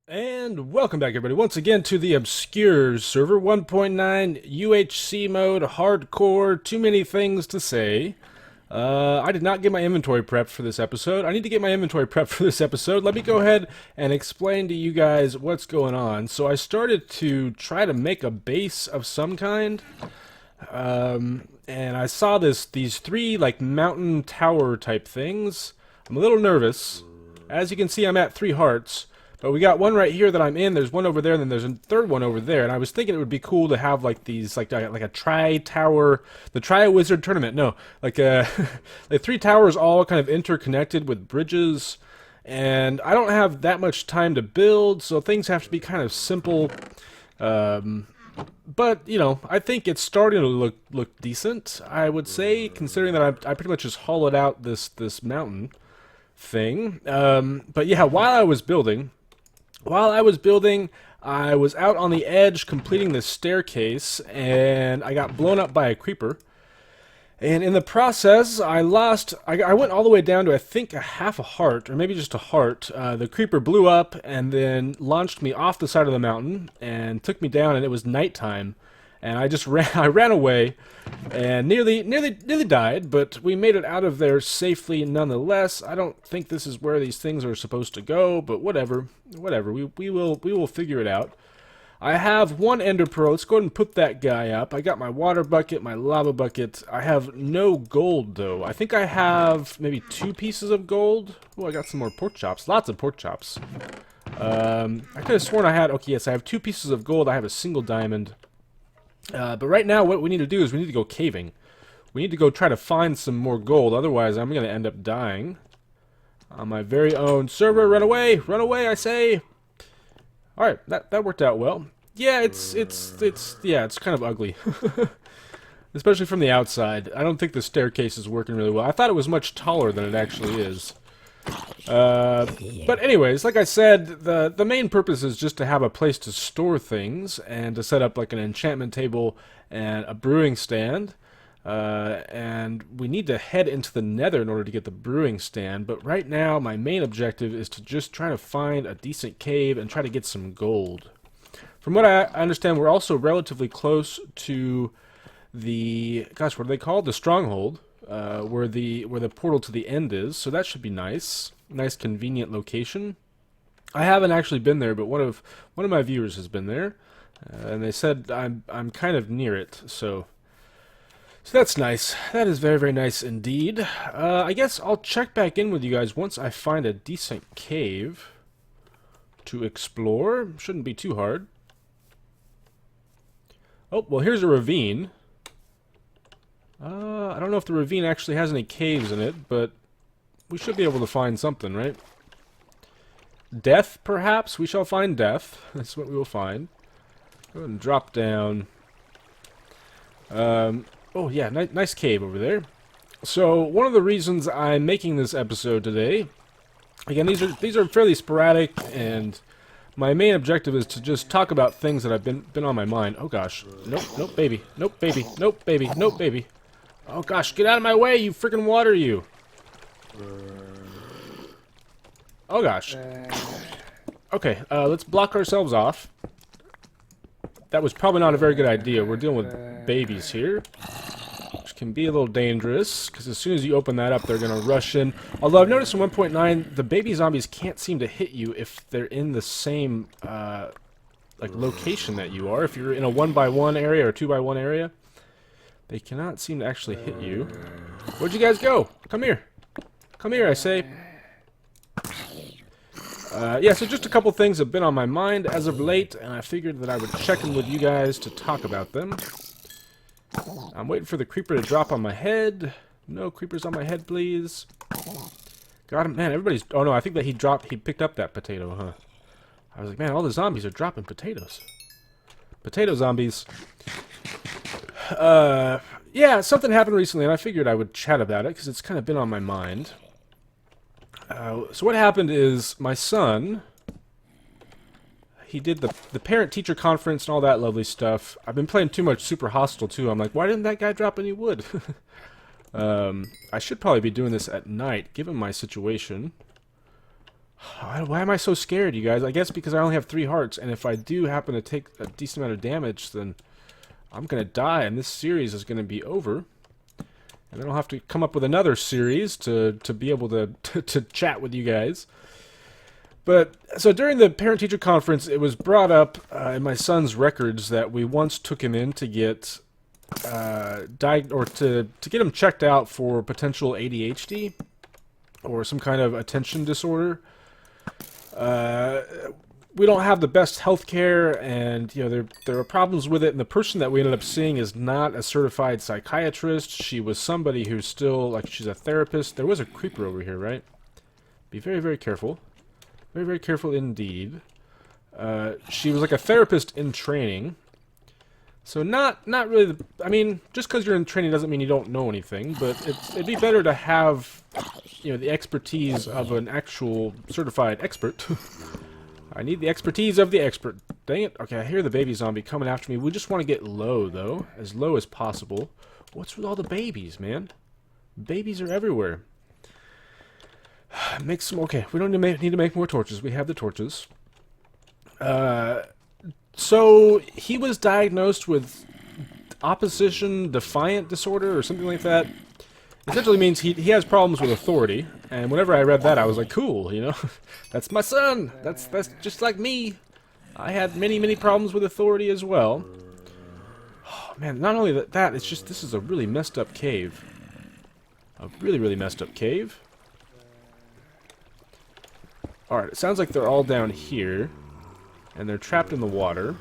And welcome back, everybody, once again to the Obscure server 1.9 UHC mode, hardcore, too many things to say. I did not get my inventory prepped for this episode. I need to get my inventory prepped for this episode. Let me go ahead and explain to you guys what's going on. So I started to try to make a base of some kind, and I saw these three like mountain tower type things. I'm a little nervous. As you can see, I'm at 3 hearts. But we got one right here that I'm in. There's one over there, and then there's a third one over there. And I was thinking it would be cool to have like these, like a tri-tower, the Tri-Wizard tournament. No, like like 3 towers all kind of interconnected with bridges. And I don't have that much time to build, so things have to be kind of simple. But you know, I think it's starting to look decent. I would say, considering that I pretty much just hollowed out this mountain thing. But yeah, while I was building, I was out on the edge completing this staircase, and I got blown up by a creeper. And in the process, I went all the way down to, I think, a half a heart, or maybe just a heart. The creeper blew up and then launched me off the side of the mountain and took me down, and it was nighttime. And I just I ran away and nearly died, but we made it out of there safely nonetheless. I don't think this is where these things are supposed to go, but whatever. We will figure it out. I have 1 ender pearl. Let's go ahead and put that guy up. I got my water bucket, my lava bucket. I have no gold though. I think I have maybe 2 pieces of gold. Oh, I got some more pork chops. Lots of pork chops. I could have sworn I had. Okay, yes, I have 2 pieces of gold. I have a single diamond. But right now, what we need to do is we need to go caving. We need to go try to find some more gold. Otherwise, I'm going to end up dying on my very own server. Run away! Run away, I say! Alright, that worked out well. Yeah, it's kind of ugly. Especially from the outside. I don't think the staircase is working really well. I thought it was much taller than it actually is. But anyways, like I said, the main purpose is just to have a place to store things and to set up like an enchantment table and a brewing stand. And we need to head into the nether in order to get the brewing stand. But right now, my main objective is to just try to find a decent cave and try to get some gold. From what I understand, we're also relatively close to the, gosh, what are they called? The stronghold. Where the portal to the end is, so that should be nice. Nice, convenient location. I haven't actually been there, but one of my viewers has been there, and they said I'm kind of near it, so that's nice. That is very, very nice indeed. I guess I'll check back in with you guys once I find a decent cave to explore. Shouldn't be too hard. Oh, well, here's a ravine. I don't know if the ravine actually has any caves in it, but we should be able to find something, right? Death, perhaps? We shall find death. That's what we will find. Go ahead and drop down. Oh, yeah, nice cave over there. So, one of the reasons I'm making this episode today, again, these are fairly sporadic, and my main objective is to just talk about things that have been on my mind. Oh, gosh. Nope, baby. Nope, baby. Nope, baby. Nope, baby. Oh gosh, get out of my way, you freaking water, you! Oh gosh. Okay, let's block ourselves off. That was probably not a very good idea. We're dealing with babies here, which can be a little dangerous, because as soon as you open that up, they're going to rush in. Although I've noticed in 1.9, the baby zombies can't seem to hit you if they're in the same like location that you are. If you're in a 1x1 area or 2x1 area, they cannot seem to actually hit you. Where'd you guys go? Come here. Come here, I say. Yeah, so just a couple things have been on my mind as of late, and I figured that I would check in with you guys to talk about them. I'm waiting for the creeper to drop on my head. No creepers on my head, please. Got him. Man, everybody's... Oh, no, I think that he picked up that potato, huh? I was like, man, all the zombies are dropping potatoes. Potato zombies. Yeah, something happened recently, and I figured I would chat about it, because it's kind of been on my mind. So what happened is, my son, he did the parent-teacher conference and all that lovely stuff. I've been playing too much Super Hostile, too. I'm like, why didn't that guy drop any wood? I should probably be doing this at night, given my situation. Why am I so scared, you guys? I guess because I only have 3 hearts, and if I do happen to take a decent amount of damage, then I'm gonna die, and this series is gonna be over. And then I'll have to come up with another series to be able to chat with you guys. But, so during the parent-teacher conference, it was brought up in my son's records that we once took him in to get to get him checked out for potential ADHD or some kind of attention disorder. We don't have the best health care, and there are problems with it, and the person that we ended up seeing is not a certified psychiatrist. She was somebody who's still, like, she's a therapist. There was a creeper over here, right? Be very, very careful. Very, very careful indeed. She was like a therapist in training. So not really, I mean, just because you're in training doesn't mean you don't know anything, but it'd be better to have, the expertise of an actual certified expert. I need the expertise of the expert. Dang it. Okay, I hear the baby zombie coming after me. We just want to get low, though. As low as possible. What's with all the babies, man? Babies are everywhere. Make some... Okay, we don't need to make more torches. We have the torches. So, he was diagnosed with opposition defiant disorder or something like that. Essentially means he has problems with authority, and whenever I read that, I was like, cool, that's my son. That's just like me. I had many, many problems with authority as well. Oh, man, not only that, it's just this is a really messed up cave. A really, really messed up cave. Alright, it sounds like they're all down here, and they're trapped in the water.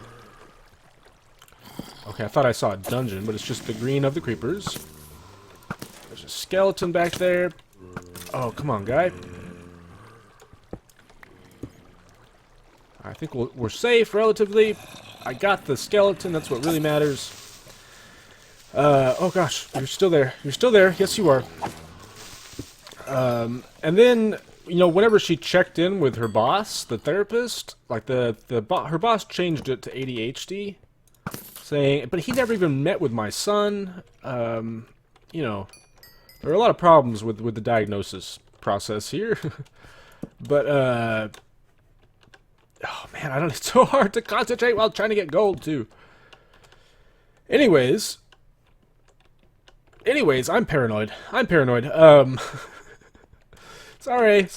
Okay, I thought I saw a dungeon, but it's just the green of the creepers. There's a skeleton back there. Oh, come on, guy. I think we're safe, relatively. I got the skeleton. That's what really matters. Oh, gosh. You're still there. You're still there. Yes, you are. And then, whenever she checked in with her boss, the therapist, like her boss changed it to ADHD, saying, but he never even met with my son. There are a lot of problems with the diagnosis process here. But, oh man, it's so hard to concentrate while trying to get gold, too. Anyways, I'm paranoid. Sorry.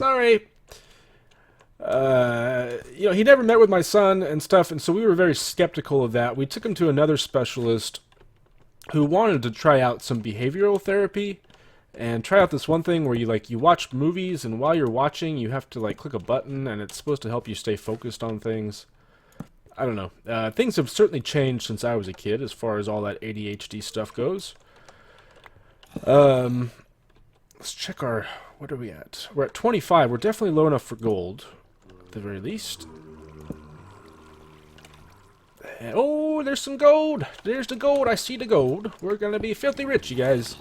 He never met with my son and stuff, and so we were very skeptical of that. We took him to another specialist who wanted to try out some behavioral therapy. And try out this one thing where you watch movies, and while you're watching, you have to click a button, and it's supposed to help you stay focused on things. I don't know. Things have certainly changed since I was a kid, as far as all that ADHD stuff goes. Let's check what are we at? We're at 25. We're definitely low enough for gold, at the very least. And, oh, there's some gold. There's the gold. I see the gold. We're gonna be filthy rich, you guys.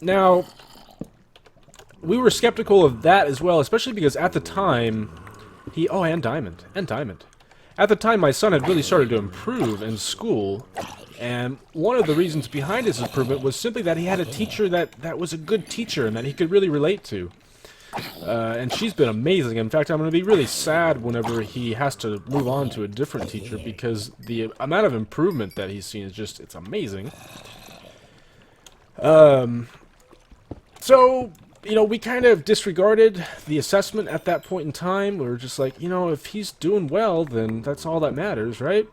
Now, we were skeptical of that as well, especially because at the time, and diamond. At the time, my son had really started to improve in school, and one of the reasons behind his improvement was simply that he had a teacher that was a good teacher and that he could really relate to. And she's been amazing. In fact, I'm going to be really sad whenever he has to move on to a different teacher, because the amount of improvement that he's seen is just, it's amazing. So, we kind of disregarded the assessment at that point in time. We were just like, if he's doing well, then that's all that matters, right?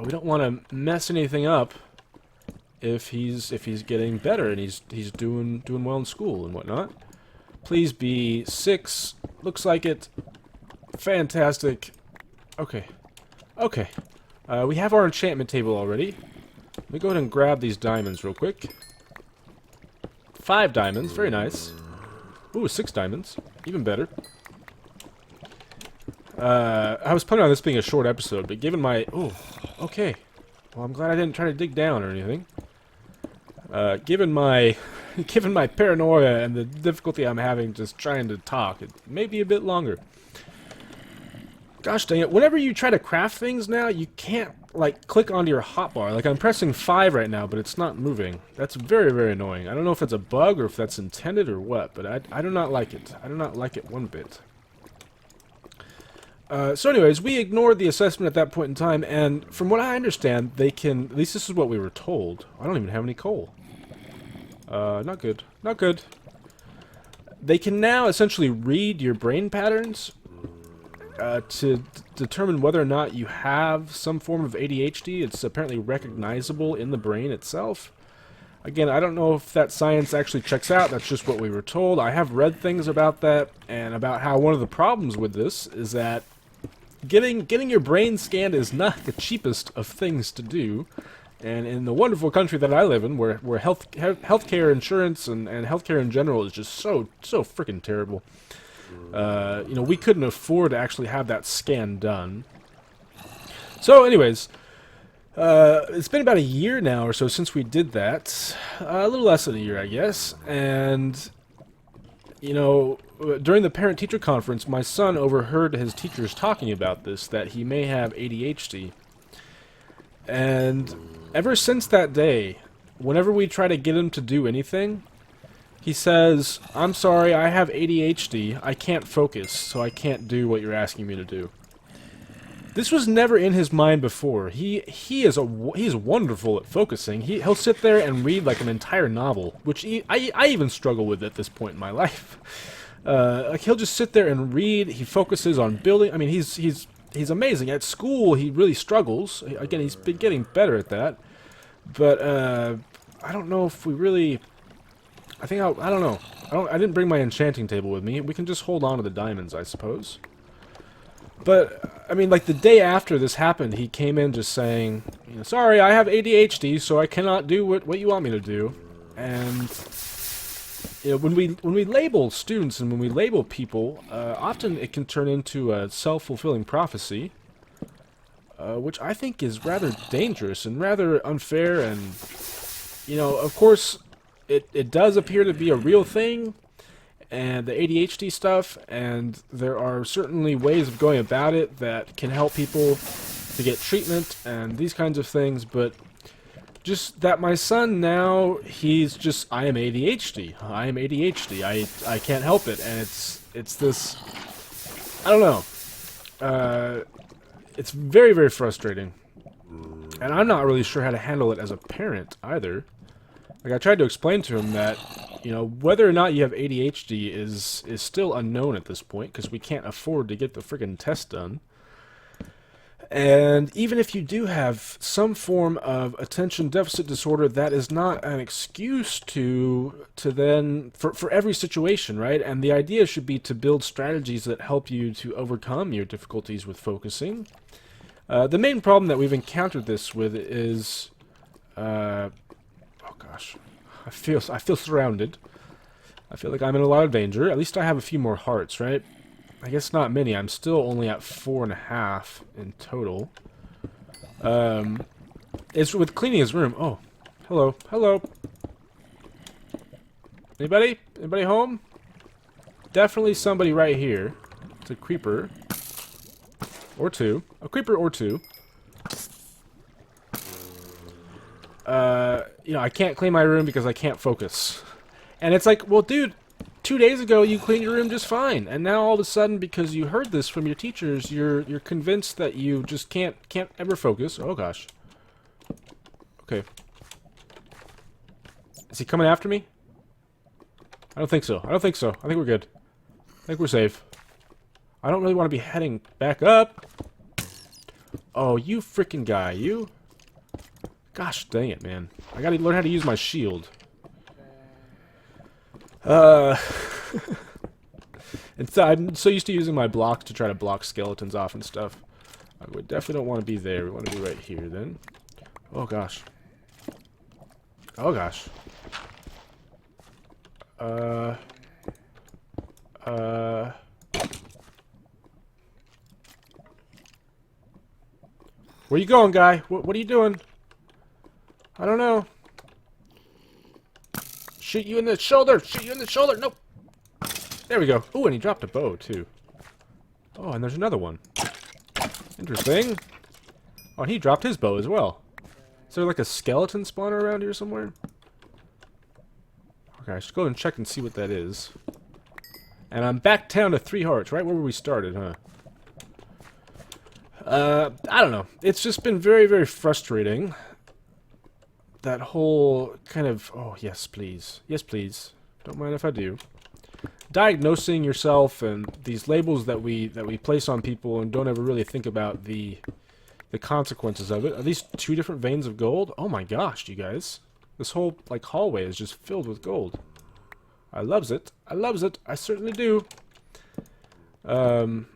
We don't want to mess anything up if he's getting better and he's doing well in school and whatnot. Please be 6. Looks like it. Fantastic. Okay. We have our enchantment table already. Let me go ahead and grab these diamonds real quick. 5 diamonds, very nice. Ooh, 6 diamonds, even better. I was planning on this being a short episode, but given my... Oh, okay. Well, I'm glad I didn't try to dig down or anything. Given my paranoia and the difficulty I'm having just trying to talk, it may be a bit longer. Gosh dang it, whenever you try to craft things now, you can't, like, click onto your hotbar. Like, I'm pressing 5 right now, but it's not moving. That's very, very annoying. I don't know if it's a bug or if that's intended or what, but I do not like it. I do not like it one bit. So anyways, we ignored the assessment at that point in time, and from what I understand, they can, at least this is what we were told. I don't even have any coal. Not good. Not good. They can now essentially read your brain patterns to determine whether or not you have some form of ADHD. It's apparently recognizable in the brain itself. Again, I don't know if that science actually checks out. That's just what we were told. I have read things about that and about how one of the problems with this is that getting your brain scanned is not the cheapest of things to do. And in the wonderful country that I live in, where healthcare insurance and healthcare in general is just so freaking terrible, you know, we couldn't afford to actually have that scan done. So, anyways, it's been about a year now or so since we did that. A little less than a year, I guess. And, you know, during the parent-teacher conference, my son overheard his teachers talking about this, that he may have ADHD. And ever since that day, whenever we try to get him to do anything, he says, "I'm sorry, I have ADHD. I can't focus, so I can't do what you're asking me to do." This was never in his mind before. He's wonderful at focusing. He'll sit there and read like an entire novel, which I even struggle with at this point in my life. Like he'll just sit there and read. He focuses on building. I mean, he's amazing. At school, he really struggles. Again, he's been getting better at that. But I don't know if we really. I don't know. I didn't bring my enchanting table with me. We can just hold on to the diamonds, I suppose. But I mean, like the day after this happened, he came in just saying, you know, "Sorry, I have ADHD, so I cannot do what you want me to do." And you know, when we label students and when we label people, often it can turn into a self-fulfilling prophecy, which I think is rather dangerous and rather unfair. And you know, of course, it does appear to be a real thing, and the ADHD stuff, and there are certainly ways of going about it that can help people to get treatment and these kinds of things, but just that my son now, he's just, I am ADHD. I am ADHD. I can't help it, and it's this, I don't know. It's very, very frustrating, and I'm not really sure how to handle it as a parent either. Like, I tried to explain to him that, you know, whether or not you have ADHD is still unknown at this point, because we can't afford to get the friggin' test done. And even if you do have some form of attention deficit disorder, that is not an excuse to then, for every situation, right? And the idea should be to build strategies that help you to overcome your difficulties with focusing. The main problem that we've encountered this with is... oh gosh, I feel surrounded. I feel like I'm in a lot of danger. At least I have a few more hearts, right? I guess not many. I'm still only at 4.5 in total. It's with cleaning his room. Oh, hello, hello. Anybody? Anybody home? Definitely somebody right here. It's a creeper. Or two. A creeper or two. You know, I can't clean my room because I can't focus. And it's like, well, dude, 2 days ago you cleaned your room just fine, and now all of a sudden, because you heard this from your teachers, you're convinced that you just can't ever focus. Oh gosh. Okay. Is he coming after me? I don't think so. I don't think so. I think we're good. I think we're safe. I don't really want to be heading back up. Oh, you freaking guy, you. Gosh dang it, man. I gotta learn how to use my shield. And so I'm so used to using my blocks to try to block skeletons off and stuff. We definitely don't want to be there. We want to be right here, then. Oh, gosh. Oh, gosh. Where you going, guy? What are you doing? I don't know. Shoot you in the shoulder! Shoot you in the shoulder! Nope! There we go. Ooh, and he dropped a bow, too. Oh, and there's another one. Interesting. Oh, he dropped his bow as well. Is there like a skeleton spawner around here somewhere? Okay, I should go and check and see what that is. And I'm back down to 3 hearts, right where we started, huh? I don't know. It's just been very, very frustrating. That whole kind of... Oh, yes, please. Yes, please. Don't mind if I do. Diagnosing yourself and these labels that we place on people and don't ever really think about the consequences of it. Are these 2 different veins of gold? Oh my gosh, you guys. This whole, like, hallway is just filled with gold. I loves it. I loves it. I certainly do. And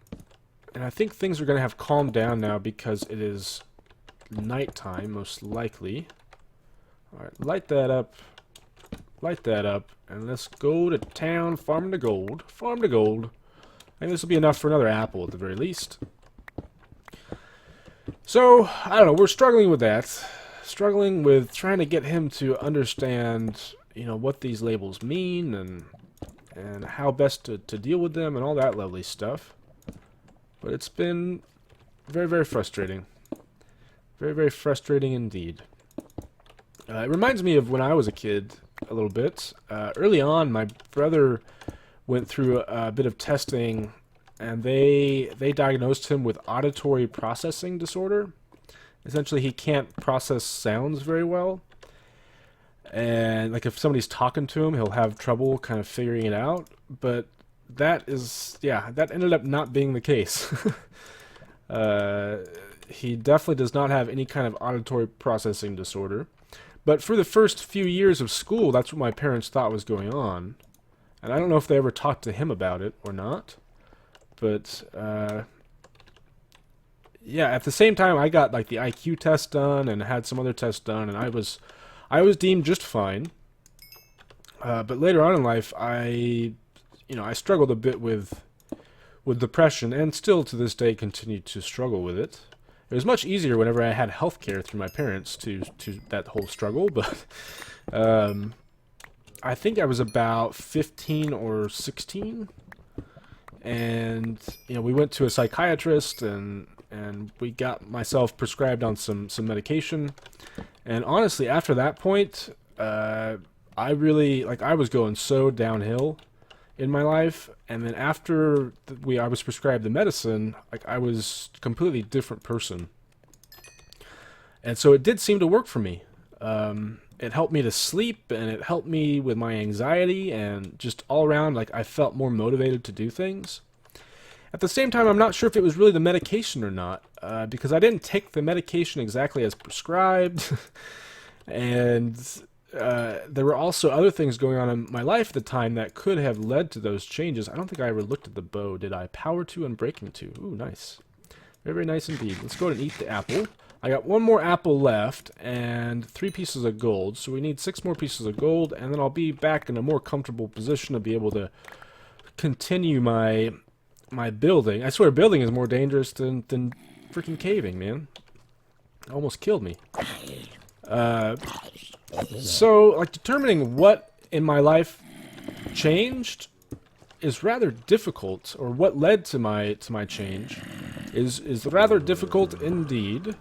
I think things are going to have calmed down now because it is nighttime, most likely. Alright, light that up. Light that up. And let's go to town, farm the gold. Farm the gold. I think this will be enough for another apple at the very least. So, I don't know, we're struggling with that. Struggling with trying to get him to understand, you know, what these labels mean and how best to deal with them and all that lovely stuff. But it's been very, very frustrating. Very, very frustrating indeed. It reminds me of when I was a kid a little bit. Early on, my brother went through a bit of testing, and they diagnosed him with auditory processing disorder. Essentially, he can't process sounds very well. And like if somebody's talking to him, he'll have trouble kind of figuring it out. But that ended up not being the case. He definitely does not have any kind of auditory processing disorder. But for the first few years of school, that's what my parents thought was going on. And I don't know if they ever talked to him about it or not. But, yeah, at the same time, I got like the IQ test done and had some other tests done, and I was deemed just fine. But later on in life, I struggled a bit with depression, and still to this day continue to struggle with it. It was much easier whenever I had health care through my parents to that whole struggle, but I think I was about 15 or 16, and we went to a psychiatrist, and we got myself prescribed on some medication. And honestly, after that point, I really, I was going so downhill in my life, and then after I was prescribed the medicine, I was a completely different person. And so it did seem to work for me. It helped me to sleep, and it helped me with my anxiety, and just all around, I felt more motivated to do things. At the same time, I'm not sure if it was really the medication or not, because I didn't take the medication exactly as prescribed, and there were also other things going on in my life at the time that could have led to those changes. I don't think I ever looked at the bow, did I? Power 2 and breaking 2. Ooh, nice. Very, very nice indeed. Let's go ahead and eat the apple. I got 1 more apple left and 3 pieces of gold, so we need 6 more pieces of gold, and then I'll be back in a more comfortable position to be able to continue my building. I swear building is more dangerous than freaking caving, man. It almost killed me. So, determining what in my life changed is rather difficult, or what led to my change is rather difficult indeed.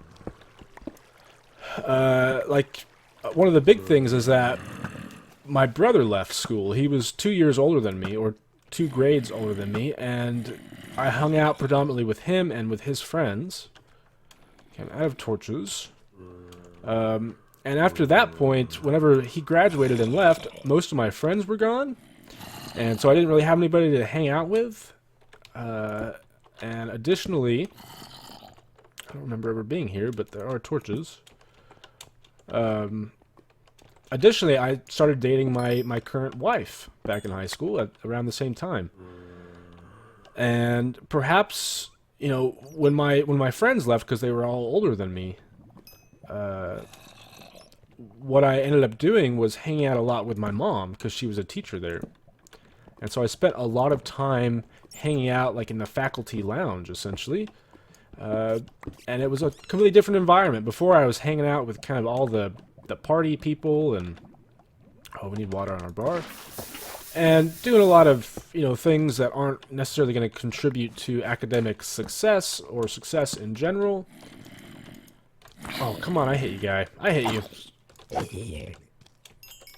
One of the big things is that my brother left school. He was 2 years older than me, or 2 grades older than me, and I hung out predominantly with him and with his friends. Okay, I have torches. And after that point, whenever he graduated and left, most of my friends were gone. And so I didn't really have anybody to hang out with. And additionally, I don't remember ever being here, but there are torches. Additionally, I started dating my current wife back in high school around the same time. And perhaps, when my friends left because they were all older than me, what I ended up doing was hanging out a lot with my mom because she was a teacher there. And so I spent a lot of time hanging out in the faculty lounge, essentially. And it was a completely different environment. Before, I was hanging out with kind of all the party people, and oh, we need water on our bar. and doing a lot of, things that aren't necessarily going to contribute to academic success or success in general. Oh, come on, I hate you, guy. I hate you.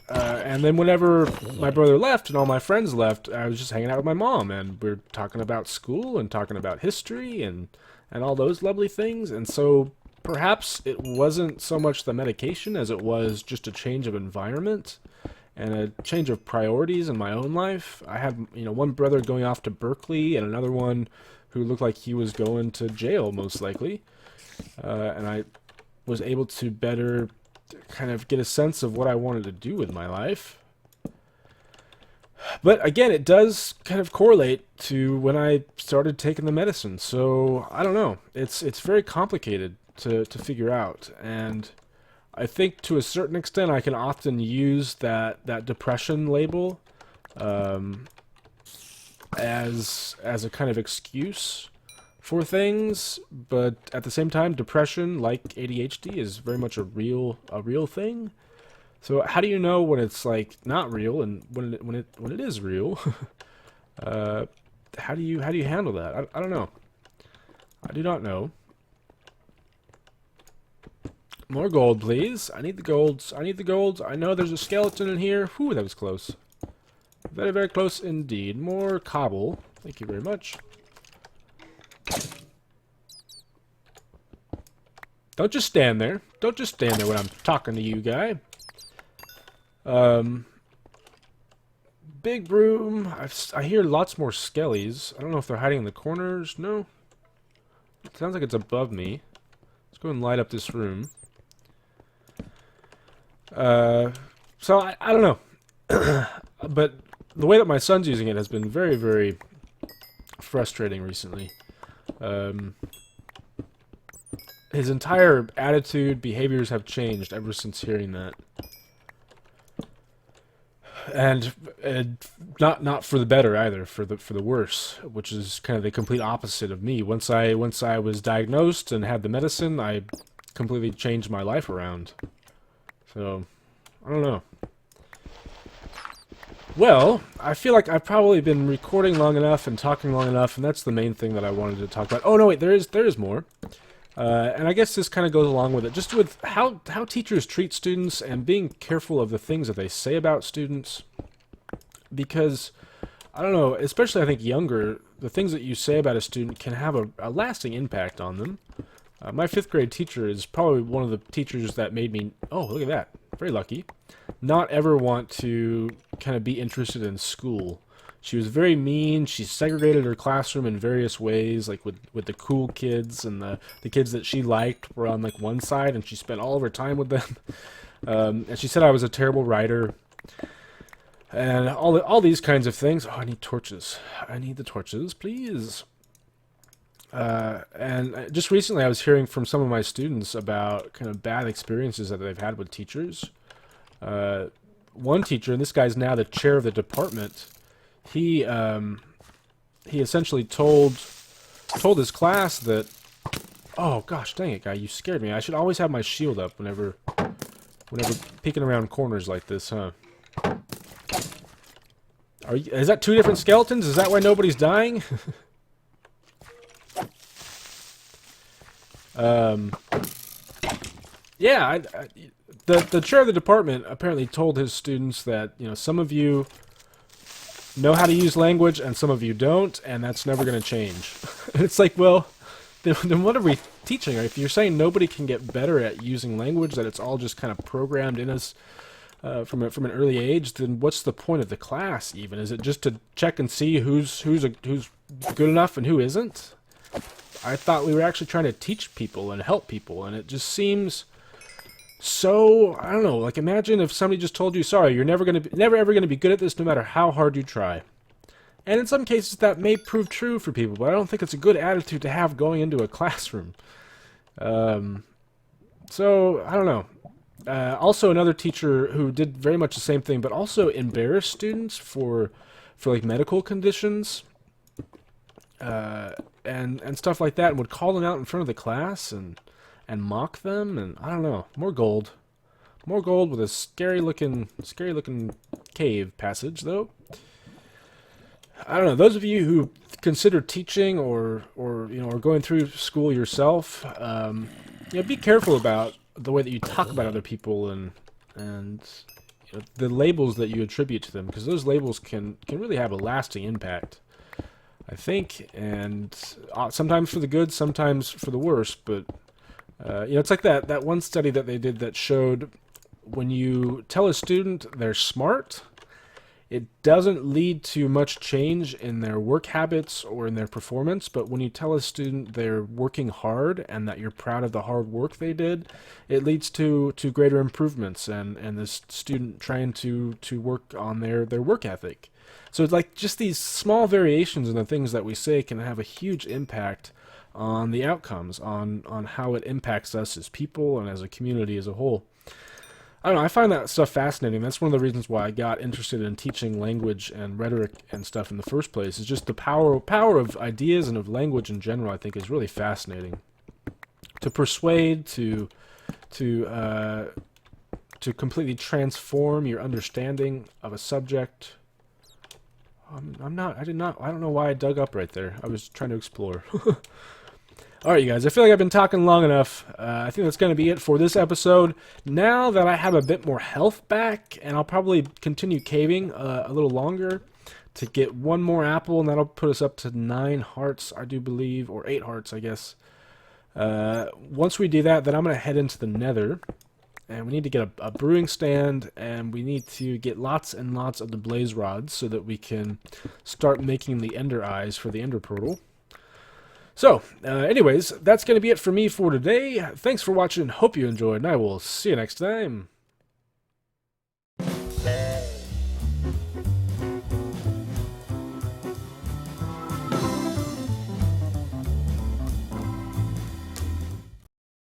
And then whenever my brother left and all my friends left, I was just hanging out with my mom, and we are talking about school and talking about history and all those lovely things. And so perhaps it wasn't so much the medication as it was just a change of environment and a change of priorities in my own life. I had, one brother going off to Berkeley and another one who looked like he was going to jail, most likely. And I was able to better kind of get a sense of what I wanted to do with my life. But again, it does kind of correlate to when I started taking the medicine. So I don't know. It's very complicated to figure out. And I think to a certain extent I can often use that depression label as a kind of excuse for things, but at the same time, depression, like ADHD, is very much a real thing. So how do you know when it's like not real and when it is real? How do you handle that? I don't know. I do not know. More gold, please. I need the golds. I need the golds. I know there's a skeleton in here. Whew, that was close. Very, very close indeed. More cobble. Thank you very much. Don't just stand there. Don't just stand there when I'm talking to you, guy. Big broom. I hear lots more skellies. I don't know if they're hiding in the corners. No. It sounds like it's above me. Let's go and light up this room. So I don't know. But the way that my son's using it has been very, very frustrating recently. His entire attitude, behaviors have changed ever since hearing that. And not for the better either, for the worse, which is kind of the complete opposite of me. Once I was diagnosed and had the medicine, I completely changed my life around. So, I don't know. Well, I feel like I've probably been recording long enough and talking long enough, and that's the main thing that I wanted to talk about. Oh no, wait, there is more. And I guess this kind of goes along with it, just with how teachers treat students and being careful of the things that they say about students. Because, I don't know, especially I think younger, the things that you say about a student can have a lasting impact on them. My 5th grade teacher is probably one of the teachers that made me, oh, look at that, very lucky, not ever want to kind of be interested in school. She was very mean. She segregated her classroom in various ways, like with the cool kids and the kids that she liked were on like one side, and she spent all of her time with them. And she said I was a terrible writer, and all these kinds of things. Oh, I need torches. I need the torches, please. And just recently I was hearing from some of my students about kind of bad experiences that they've had with teachers. One teacher, and this guy's now the chair of the department, he essentially told his class that, oh gosh, dang it, guy, you scared me. I should always have my shield up whenever peeking around corners like this, huh? Is that 2 different skeletons? Is that why nobody's dying? Yeah, the chair of the department apparently told his students that, some of you know how to use language and some of you don't, and that's never going to change. And it's like, well, then what are we teaching? If you're saying nobody can get better at using language, that it's all just kind of programmed in us from an early age, then what's the point of the class even? Is it just to check and see who's good enough and who isn't? I thought we were actually trying to teach people and help people, and it just seems so, I don't know, like imagine if somebody just told you, sorry, you're never ever gonna be good at this no matter how hard you try. And in some cases that may prove true for people, but I don't think it's a good attitude to have going into a classroom. So, I don't know. Also another teacher who did very much the same thing, but also embarrassed students for like medical conditions. And stuff like that, and would call them out in front of the class and mock them, and I don't know. More gold with a scary looking cave passage though. I don't know. Those of you who consider teaching or are going through school yourself, be careful about the way that you talk about other people and the labels that you attribute to them, because those labels can really have a lasting impact, I think, and sometimes for the good, sometimes for the worse. But it's like that one study that they did that showed when you tell a student they're smart, it doesn't lead to much change in their work habits or in their performance. But when you tell a student they're working hard and that you're proud of the hard work they did, it leads to greater improvements and this student trying to work on their work ethic. So it's like just these small variations in the things that we say can have a huge impact on the outcomes, on how it impacts us as people and as a community as a whole. I don't know, I find that stuff fascinating. That's one of the reasons why I got interested in teaching language and rhetoric and stuff in the first place. Is just the power of ideas and of language in general, I think, is really fascinating. To persuade, to completely transform your understanding of a subject. I don't know why I dug up right there. I was trying to explore. Alright, you guys, I feel like I've been talking long enough. I think that's going to be it for this episode. Now that I have a bit more health back, and I'll probably continue caving a little longer to get one more apple, and that'll put us up to 9 hearts, I do believe, or 8 hearts, I guess. Once we do that, then I'm going to head into the nether, and we need to get a brewing stand, and we need to get lots and lots of the blaze rods so that we can start making the ender eyes for the ender portal. So, anyways, that's going to be it for me for today. Thanks for watching. Hope you enjoyed, and I will see you next time.